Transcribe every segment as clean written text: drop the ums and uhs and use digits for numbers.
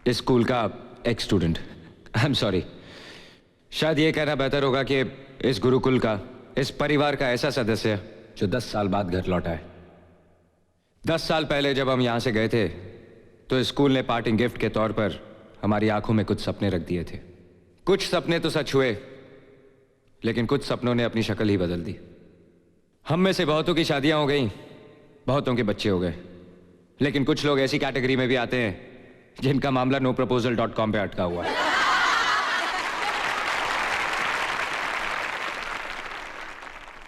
इस स्कूल का एक स्टूडेंट। I am sorry. शायद ये कहना बेहतर होगा कि इस गुरुकुल का, इस परिवार का ऐसा सदस्य जो 10 साल बाद घर लौटा है। 10 साल पहले जब हम यहां से गए थे तो स्कूल ने पार्टिंग गिफ्ट के तौर पर हमारी आंखों में कुछ सपने रख दिए थे। कुछ सपने तो सच हुए, लेकिन कुछ सपनों ने अपनी शक्ल ही बदल दी। हम में से बहुतों की शादियां हो गई, बहुतों के बच्चे हो गए, लेकिन कुछ लोग ऐसी कैटेगरी में भी आते हैं जिनका मामला noproposal.com पे अटका हुआ है।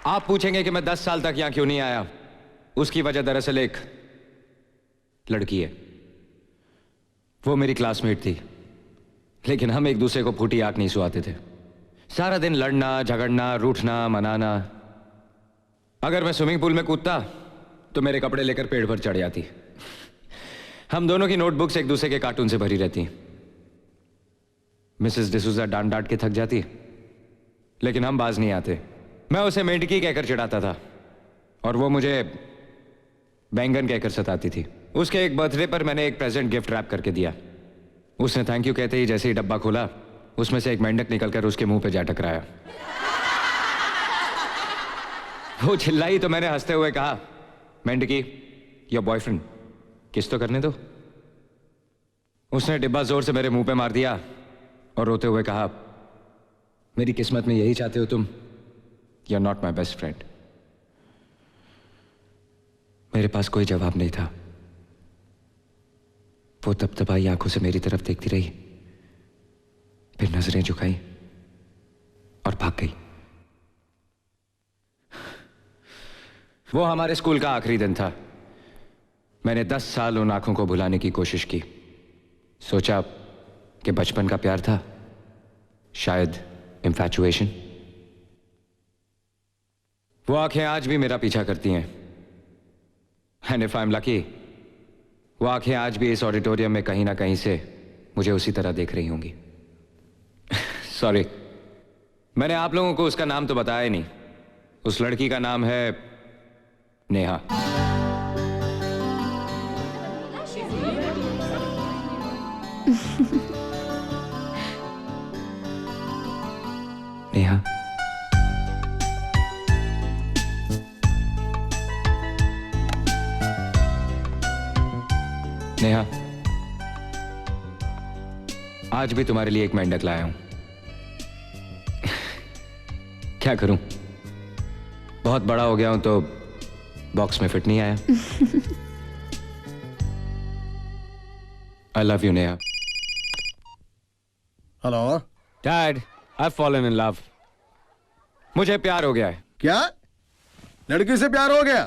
आप पूछेंगे कि मैं 10 साल तक यहां क्यों नहीं आया। उसकी वजह दरअसल एक लड़की है। वो मेरी क्लासमेट थी, लेकिन हम एक दूसरे को फूटी आंख नहीं सुहाते थे। सारा दिन लड़ना, झगड़ना, रूठना, मनाना। अगर मैं स्विमिंग पूल में कूदता तो मेरे कपड़े लेकर पेड़ पर चढ़ जाती। हम दोनों की नोटबुक्स एक दूसरे के कार्टून से भरी रहती। मिसेस डिसूजा डांट डांट के थक जाती, लेकिन हम बाज नहीं आते। मैं उसे मेंढकी कहकर चिढ़ाता था और वो मुझे बैंगन कहकर सताती थी। उसके एक बर्थडे पर मैंने एक प्रेजेंट गिफ्ट रैप करके दिया। उसने थैंक यू कहते ही जैसे ही डब्बा खोला, उसमें से एक मेंढक निकलकर उसके मुंह पे जा टकराया। वो चिल्लाई तो मैंने हंसते हुए कहा, मेंढकी, योर बॉयफ्रेंड, किस तो करने दो। उसने डिब्बा जोर से मेरे मुंह पे मार दिया और रोते हुए कहा, मेरी किस्मत में यही चाहते हो तुम? You're not my best friend. मेरे पास कोई जवाब नहीं था। वो तपतपाई आंखों से मेरी तरफ देखती रही, फिर नजरें झुकाई और भाग गई। वो हमारे स्कूल का आखिरी दिन था। मैंने 10 साल उन आंखों को भुलाने की कोशिश की। सोचा कि बचपन का प्यार था, शायद इंफैचुएशन। वो आंखें आज भी मेरा पीछा करती हैं। And if I am lucky, वो आंखें आज भी इस ऑडिटोरियम में कहीं ना कहीं से मुझे उसी तरह देख रही होंगी। सॉरी, मैंने आप लोगों को उसका नाम तो बताया ही नहीं। उस लड़की का नाम है नेहा। नेहा, नेहा, आज भी तुम्हारे लिए एक मेंढक लाया हूं। क्या करूं, बहुत बड़ा हो गया हूं तो बॉक्स में फिट नहीं आया। I love you Neha. Hello dad, I fallen in love. मुझे प्यार हो गया है। क्या? लड़की से प्यार हो गया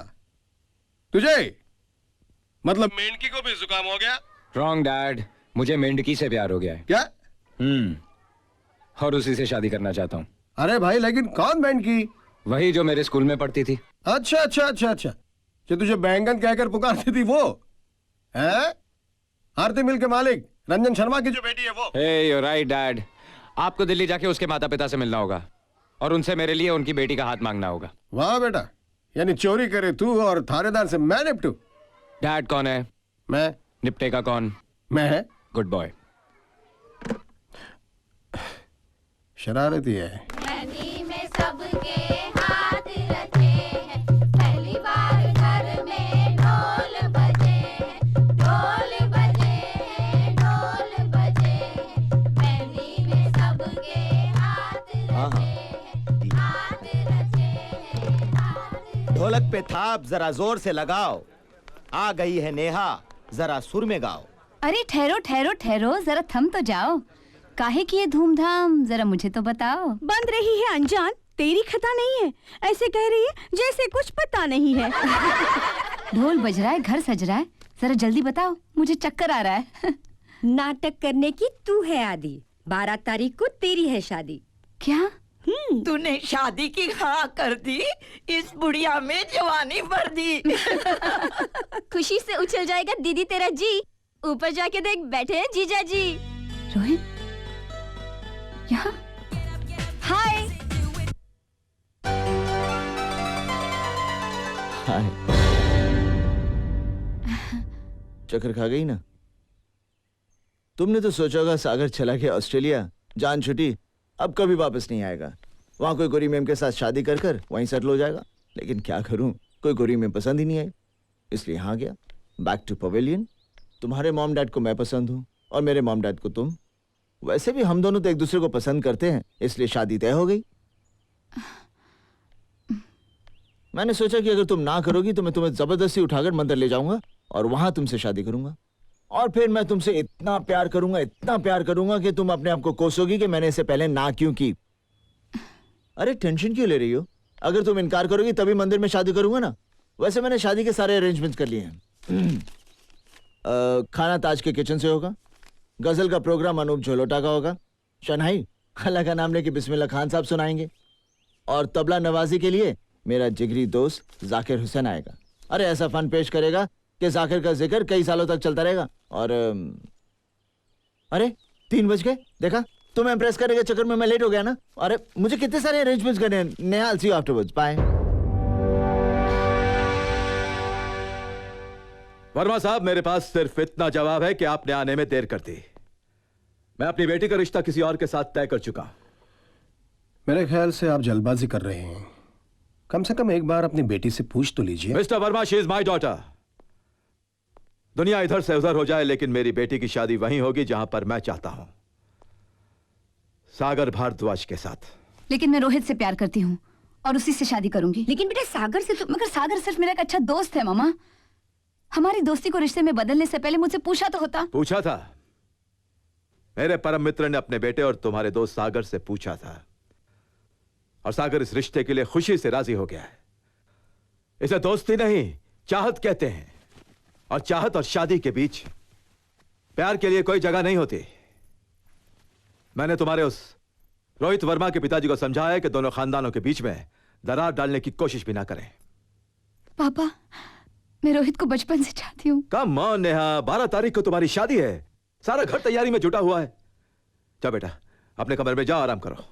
तुझे? मतलब मेंढकी को भी जुकाम हो गया? रॉन्ग डैड, मुझे मेंढकी से प्यार हो गया है। क्या? और उसी से शादी करना चाहता हूँ। अरे भाई, लेकिन कौन मेंढकी? वही जो मेरे स्कूल में पढ़ती थी। अच्छा अच्छा अच्छा अच्छा, जो तुझे बैंगन कहकर पुकारती थी वो है? आरती मिल के मालिक रंजन शर्मा की जो बेटी है वो? हे यू राइट डैड। आपको दिल्ली जाके उसके माता पिता से मिलना होगा और उनसे मेरे लिए उनकी बेटी का हाथ मांगना होगा। वाह बेटा, यानी चोरी करे तू और थानेदार से मैं निपटू? डैड कौन है? मैं। निपटेगा कौन? मैं है। Good boy. शरारती है। में सबके हाथ रचे हैं, पहली बार घर में ढोल बजे हैं, ढोल बजे हैं, ढोल बजे हैं, मेहंदी में सबके हाथ रचे हैं, हाथ रचे हैं, हाथ। ढोलक पे थाप जरा जोर से लगाओ, आ गई है नेहा, जरा सुर में गाओ। अरे ठहरो ठहरो ठहरो, जरा थम तो जाओ। काहे की ये धूमधाम, जरा मुझे तो बताओ। बंद रही है अनजान, तेरी खता नहीं है। ऐसे कह रही है जैसे कुछ पता नहीं है। ढोल बज रहा है, घर सज रहा है, जरा जल्दी बताओ, मुझे चक्कर आ रहा है। नाटक करने की तू है आदि, 12 तारीख को तेरी है शादी। क्या? तूने शादी की हाँ कर दी, इस बुढ़िया में जवानी भर दी। खुशी से उछल जाएगा दीदी तेरा जी, ऊपर जाके देख बैठे हैं जीजा जी। रोहित यहाँ? हाय। चक्कर खा गई ना? तुमने तो सोचा होगा सागर चला गया ऑस्ट्रेलिया, जान छुटी, अब कभी वापस नहीं आएगा। वहां कोई गोरी मैम के साथ शादी कर कर वहीं सेटल हो जाएगा। लेकिन क्या करूं, कोई गोरी मैम पसंद ही नहीं आई, इसलिए यहाँ गया, बैक टू पवेलियन। तुम्हारे मॉम डैड को मैं पसंद हूँ और मेरे मॉम डैड को तुम। वैसे भी हम दोनों तो एक दूसरे को पसंद करते हैं, इसलिए शादी तय हो गई। मैंने सोचा कि अगर तुम ना करोगी तो मैं तुम्हें जबरदस्ती उठाकर मंदिर ले जाऊंगा और वहां तुमसे शादी करूंगा, और फिर मैं तुमसे इतना प्यार करूंगा कि तुम अपने आप को कोसोगी कि मैंने इसे पहले ना क्यों की। अरे टेंशन क्यों ले रही हो? अगर तुम इनकार करोगी तभी मंदिर में शादी करूंगा ना। वैसे मैंने शादी के सारे अरेंजमेंट्स कर लिए हैं। खाना ताज के किचन से होगा, गजल का प्रोग्राम अनूप झोलोटा का होगा, शनाई अल्लाह का नाम लेके बिस्मिल्लाह खान साहब सुनाएंगे, और तबला नवाजी के लिए मेरा जिगरी दोस्त जाकिर हुसैन आएगा। अरे ऐसा फन पेश करेगा कि जाकिर का जिक्र कई सालों तक चलता रहेगा। और अरे 3 बज गए, देखा? तुम इम्प्रेस करने के चक्कर में मैं लेट हो गया ना। अरे मुझे कितने सारे अरेंजमेंट्स करने हैं। नेहा, सी यू आफ्टरवर्ड्स, बाय। वर्मा साहब, मेरे पास सिर्फ इतना जवाब है कि आपने आने में देर कर दी। मैं अपनी बेटी का रिश्ता किसी और के साथ तय कर चुका हूं। मेरे ख्याल से आप जल्दबाजी कर रहे हैं। कम से कम एक बार अपनी बेटी से पूछ तो लीजिए। Mister Verma, she is my daughter. दुनिया इधर से उधर हो जाए, लेकिन मेरी बेटी की शादी वहीं होगी जहां पर मैं चाहता हूं, सागर भारद्वाज के साथ। लेकिन मैं रोहित से प्यार करती हूँ और उसी से शादी करूंगी। लेकिन बेटा सागर से तो, मगर सागर सिर्फ मेरा एक अच्छा दोस्त है मामा। हमारी दोस्ती को रिश्ते में बदलने से पहले मुझसे पूछा तो होता। पूछा था। मेरे परम मित्र ने अपने बेटे और तुम्हारे दोस्त सागर से पूछा था, और सागर इस रिश्ते के लिए खुशी से राजी हो गया है। इसे दोस्ती नहीं, चाहत कहते हैं, और चाहत और शादी के बीच प्यार के लिए कोई जगह नहीं होती। मैंने तुम्हारे उस रोहित वर्मा के पिताजी को समझाया है कि दोनों खानदानों के बीच में दरार डालने की कोशिश भी ना करें। पापा, मैं रोहित को बचपन से चाहती हूँ। कम ऑन नेहा, 12 तारीख को तुम्हारी शादी है, सारा घर तैयारी में जुटा हुआ है। जा बेटा, अपने कमरे में जाओ, आराम करो।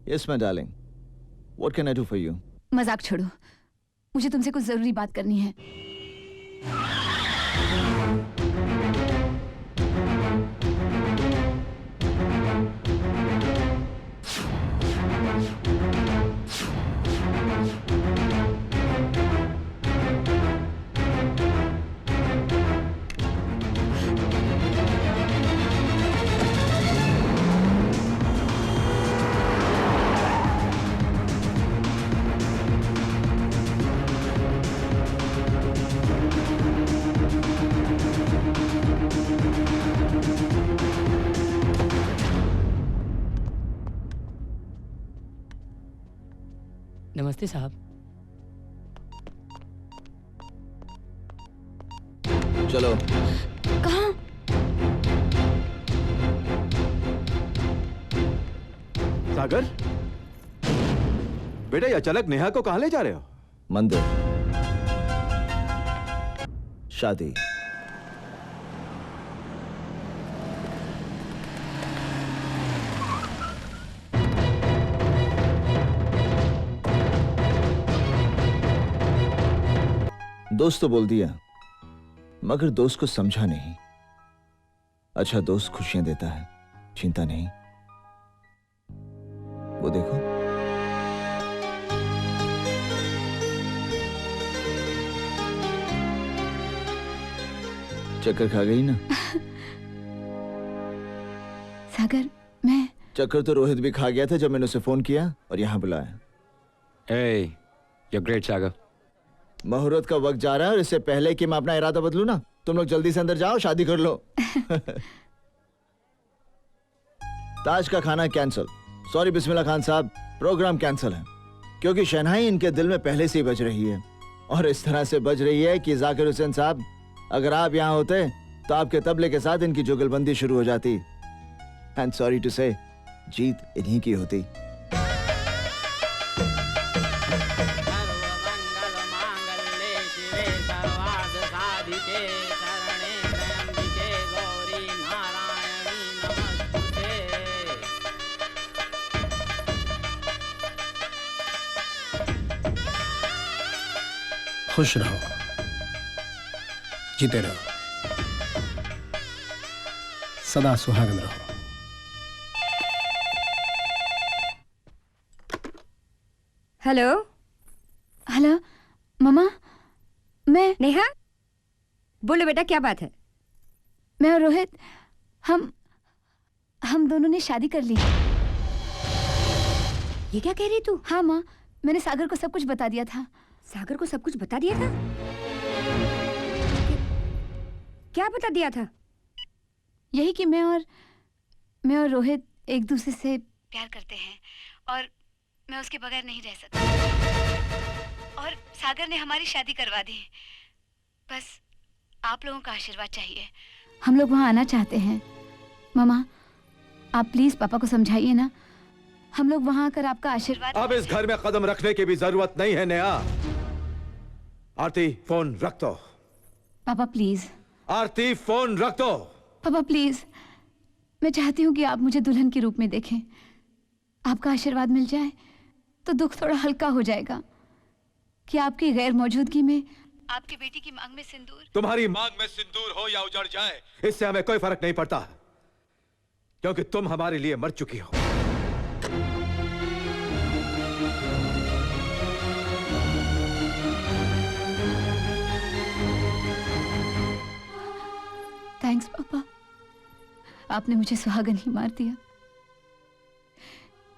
Yes, my darling. What can I do for you? मजाक छोड़ो, मुझे तुमसे कुछ जरूरी बात करनी है। नमस्ते साहब। चलो। कहाँ? सागर बेटा, ये अचानक नेहा को कहां ले जा रहे हो? मंदिर, शादी। दोस्त तो बोल दिया, मगर दोस्त को समझा नहीं। अच्छा दोस्त खुशियां देता है, चिंता नहीं। वो देखो, चक्कर खा गई ना? सागर, मैं चक्कर तो रोहित भी खा गया था जब मैंने उसे फोन किया और यहां बुलाया। Hey, you're great, Sagar. मुहूर्त का वक्त जा रहा है और इससे पहले कि मैं अपना इरादा बदलूं ना, तुम लोग जल्दी से अंदर जाओ, शादी कर लो। ताज का खाना कैंसिल। सॉरी बिस्मिल्लाह खान साहब, प्रोग्राम कैंसिल है, क्योंकि शहनाई इनके दिल में पहले से ही बज रही है, और इस तरह से बज रही है कि जाकिर हुसैन साहब, अगर आप यहाँ होते तो आपके तबले के साथ इनकी जुगलबंदी शुरू हो जाती। एंड सॉरी टू से, जीत इन्हीं की होती। खुश रहो, जीते रहो, सदा सुहागन रहो। हेलो हेलो मम्मा, मैं नेहा, बोलो बेटा क्या बात है? मैं और रोहित हम दोनों ने शादी कर ली। ये क्या कह रही तू? हाँ माँ, मैंने सागर को सब कुछ बता दिया था। सागर को सब कुछ बता दिया था? क्या बता दिया था? यही कि मैं और रोहित एक दूसरे से प्यार करते हैं और मैं उसके बगैर नहीं रह सकती। और सागर ने हमारी शादी करवा दी। बस आप लोगों का आशीर्वाद चाहिए। हम लोग वहाँ आना चाहते हैं। मामा, आप प्लीज पापा को समझाइए ना। हम लोग वहाँ आकर आपका आशीर्वाद। अब इस घर में कदम रखने की भी जरूरत नहीं है नेहा। आरती, फोन रख दो। पापा प्लीज। आरती, फोन रख दो। पापा प्लीज, मैं चाहती हूँ कि आप मुझे दुल्हन के रूप में देखें। आपका आशीर्वाद मिल जाए तो दुख थोड़ा हल्का हो जाएगा कि आपकी गैर मौजूदगी में आपकी बेटी की मांग में सिंदूर। तुम्हारी मांग में सिंदूर हो या उजड़ जाए, इससे हमें कोई फर्क नहीं पड़ता, क्योंकि तुम हमारे लिए मर चुकी हो। थैंक्स पापा, आपने मुझे सुहागन ही मार दिया।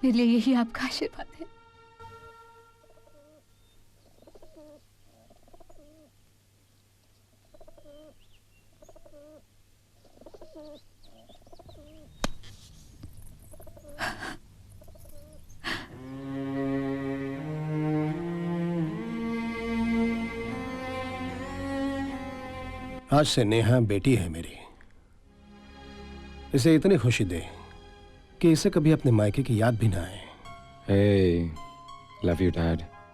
मेरे लिए यही आपका आशीर्वाद है। आज से नेहा बेटी है मेरी। इसे इतनी खुशी दे कि इसे कभी अपने मायके की याद भी ना आए। Hey, love you, Dad.